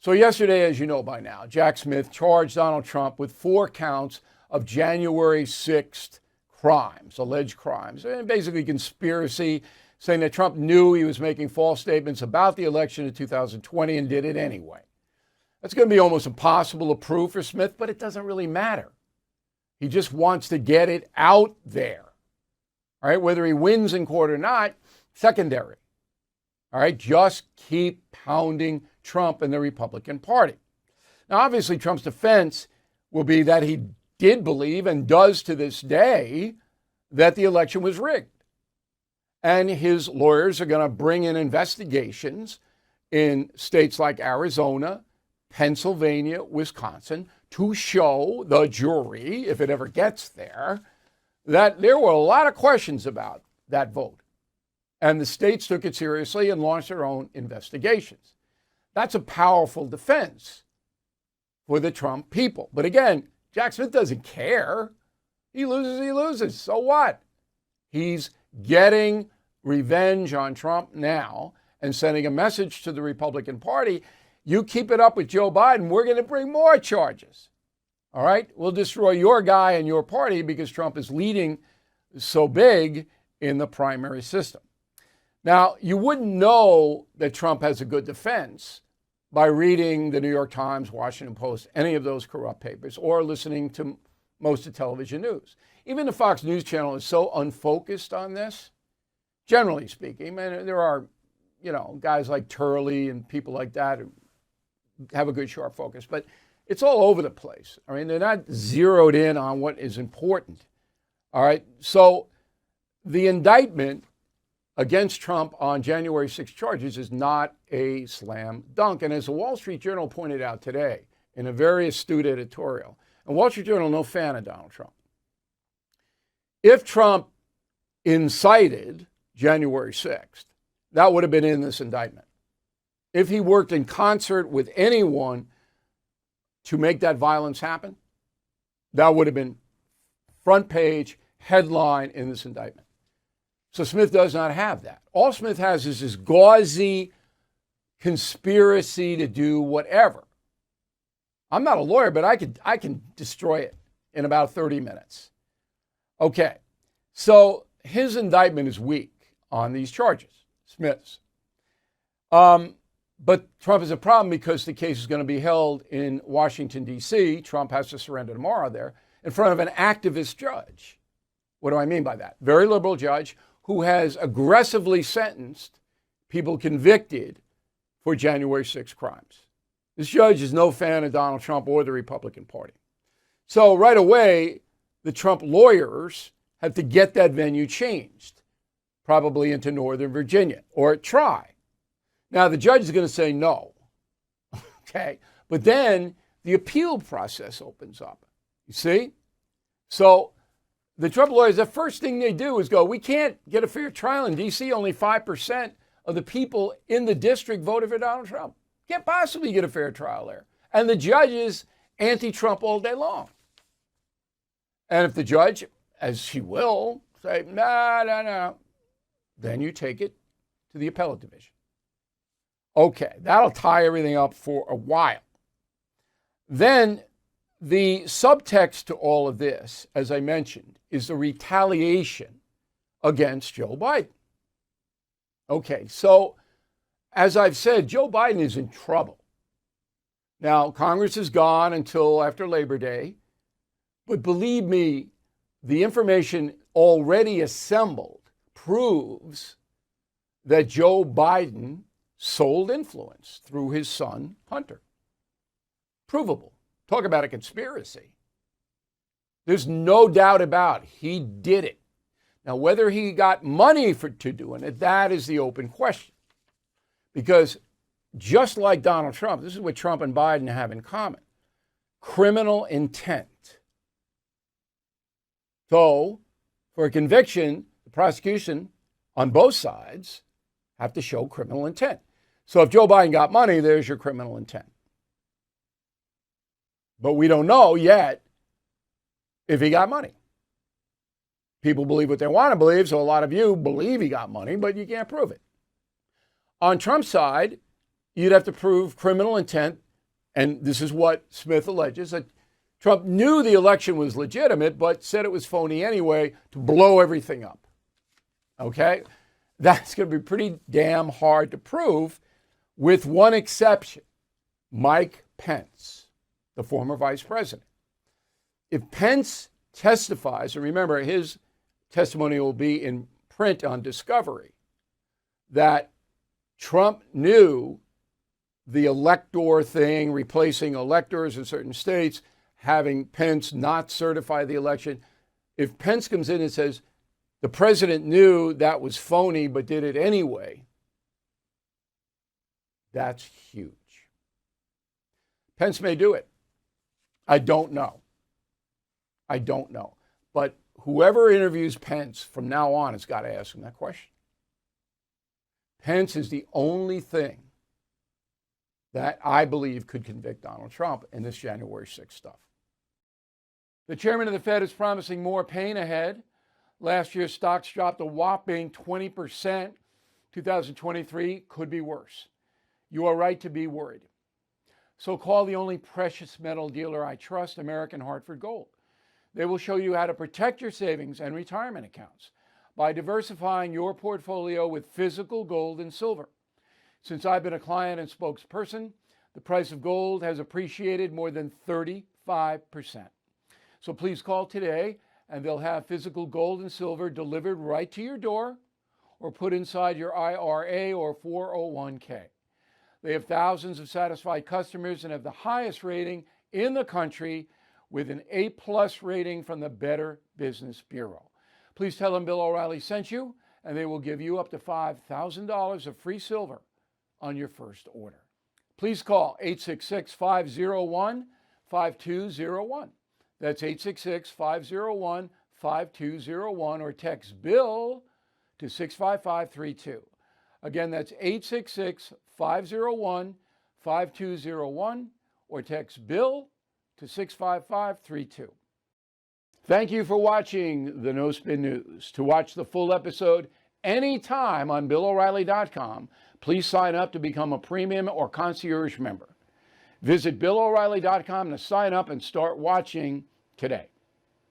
So yesterday, as you know by now, Jack Smith charged Donald Trump with 4 counts of January 6th crimes, alleged crimes, and basically conspiracy, saying that Trump knew he was making false statements about the election of 2020 and did it anyway. That's going to be almost impossible to prove for Smith, but it doesn't really matter. He just wants to get it out there. All right, whether he wins in court or not, secondary. All right, just keep pounding Trump and the Republican Party. Now, obviously, Trump's defense will be that he did believe and does to this day that the election was rigged. And his lawyers are going to bring in investigations in states like Arizona, Pennsylvania, Wisconsin, to show the jury, if it ever gets there, that there were a lot of questions about that vote. And the states took it seriously and launched their own investigations. That's a powerful defense for the Trump people. But again, Jack Smith doesn't care. He loses. So what? He's getting revenge on Trump now and sending a message to the Republican Party. You keep it up with Joe Biden, we're going to bring more charges. All right? We'll destroy your guy and your party because Trump is leading so big in the primary system. Now, you wouldn't know that Trump has a good defense by reading the New York Times, Washington Post, any of those corrupt papers, or listening to most of television news. Even the Fox News Channel is so unfocused on this, generally speaking. And there are, guys like Turley and people like that who have a good sharp focus, but it's all over the place. I mean, they're not zeroed in on what is important. All right. So the indictment against Trump on January 6 charges is not a slam dunk. And as the Wall Street Journal pointed out today in a very astute editorial, and Wall Street Journal, no fan of Donald Trump. If Trump incited January 6th, that would have been in this indictment. If he worked in concert with anyone to make that violence happen, that would have been front page headline in this indictment. So Smith does not have that. All Smith has is this gauzy conspiracy to do whatever. I'm not a lawyer, but I can destroy it in about 30 minutes. Okay, so his indictment is weak on these charges, Smith's. But Trump has a problem because the case is going to be held in Washington, D.C. Trump has to surrender tomorrow there in front of an activist judge. What do I mean by that? Very liberal judge who has aggressively sentenced people convicted for January 6 crimes. This judge is no fan of Donald Trump or the Republican Party. So right away, the Trump lawyers have to get that venue changed, probably into Northern Virginia, or try. Now, the judge is going to say no, okay? But then the appeal process opens up, you see? So the Trump lawyers, the first thing they do is go, we can't get a fair trial in D.C. Only 5% of the people in the district voted for Donald Trump. Can't possibly get a fair trial there. And the judge is anti-Trump all day long. And if the judge, as he will, say, no, then you take it to the appellate division. Okay, that'll tie everything up for a while. Then the subtext to all of this, as I mentioned, is the retaliation against Joe Biden. Okay, so as I've said, Joe Biden is in trouble. Now, Congress is gone until after Labor Day, but believe me, the information already assembled proves that Joe Biden sold influence through his son, Hunter. Provable. Talk about a conspiracy. There's no doubt about it. He did it. Now, whether he got money to doing it, that is the open question. Because just like Donald Trump, this is what Trump and Biden have in common. Criminal intent. So, for a conviction, the prosecution on both sides have to show criminal intent. So if Joe Biden got money, there's your criminal intent. But we don't know yet if he got money. People believe what they want to believe, so a lot of you believe he got money, but you can't prove it. On Trump's side, you'd have to prove criminal intent And this is what Smith alleges, that Trump knew the election was legitimate, but said it was phony anyway to blow everything up. Okay? That's going to be pretty damn hard to prove, with one exception: Mike Pence, the former vice president. If Pence testifies, and remember, his testimony will be in print on Discovery, that Trump knew the elector thing, replacing electors in certain states, having Pence not certify the election. If Pence comes in and says the president knew that was phony but did it anyway, that's huge. Pence may do it. I don't know. But whoever interviews Pence from now on has got to ask him that question. Pence is the only thing that I believe could convict Donald Trump in this January 6th stuff. The chairman of the Fed is promising more pain ahead. Last year's stocks dropped a whopping 20%. 2023 could be worse. You are right to be worried. So call the only precious metal dealer I trust, American Hartford Gold. They will show you how to protect your savings and retirement accounts by diversifying your portfolio with physical gold and silver. Since I've been a client and spokesperson, the price of gold has appreciated more than 35%. So please call today, and they'll have physical gold and silver delivered right to your door or put inside your IRA or 401k. They have thousands of satisfied customers and have the highest rating in the country, with an A+ rating from the Better Business Bureau. Please tell them Bill O'Reilly sent you, and they will give you up to $5,000 of free silver on your first order. Please call 866-501-5201. That's 866-501-5201, or text BILL to 65532. Again, that's 866-501-5201, or text BILL to 65532. Thank you for watching the No Spin News. To watch the full episode anytime on BillO'Reilly.com, please sign up to become a premium or concierge member. Visit BillO'Reilly.com to sign up and start watching today.